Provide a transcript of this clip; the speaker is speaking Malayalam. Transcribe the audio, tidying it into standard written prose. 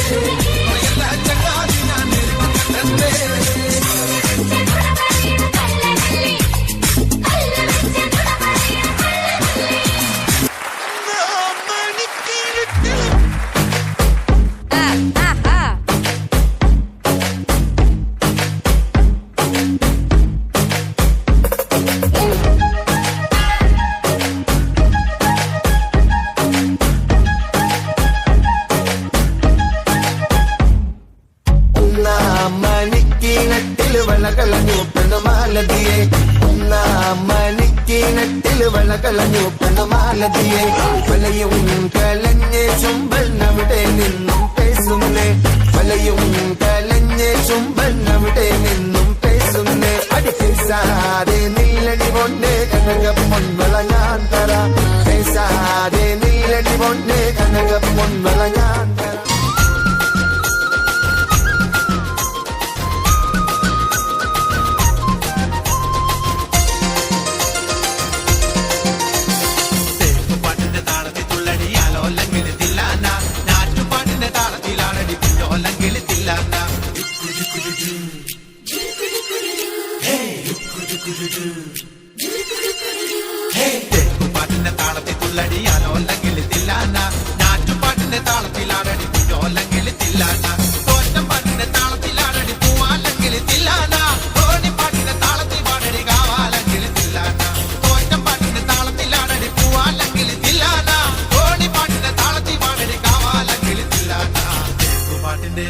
എല്ലാ ചങ്ങാതി ഞാൻ തന്നെ വളകളഞ്ഞു പെണ്ണുമാലതിയെ മണിക്കിനട്ടില് വളകളഞ്ഞു പെണ്ണുമാലതിയെ വലയും കലഞ്ഞ ചുംബനവിടെ നിന്നും പേസുന്നേ വലയും കലഞ്ഞ ചുംബനവിടെ നിന്നും പേസുന്നേ അടി പേസാതെ നീലടി പൊന്നെ കനക പൊൻവള ഞാൻ തരാം പേസാതെ നീലടി പൊന്നെ കനക പൊൻവള ഞാൻ തരാം പാട്ടിന്റെ താളത്തിൽ തുള്ളടിയാലോ അല്ലെങ്കിൽ തില്ലാന ഞാറ്റുപാട്ടിന്റെ താളത്തിലാടടി അല്ലെങ്കിൽ തില്ലാന തോറ്റം പാട്ടിന്റെ താളത്തിലാടടി പൂവാല്ലെങ്കിൽ തില്ലാന തോണിപ്പാട്ടിന്റെ താളത്തിൽ പാടടി കാവാല്ലെങ്കിൽ തില്ലാന തോറ്റം പാട്ടിന്റെ താളത്തിലാടടി പൂവാല്ലെങ്കിൽ തില്ലാന തോണിപ്പാട്ടിന്റെ താളത്തിൽ പാടടി കാവാല്ലെങ്കിൽ തില്ലാന പാട്ടിന്റെ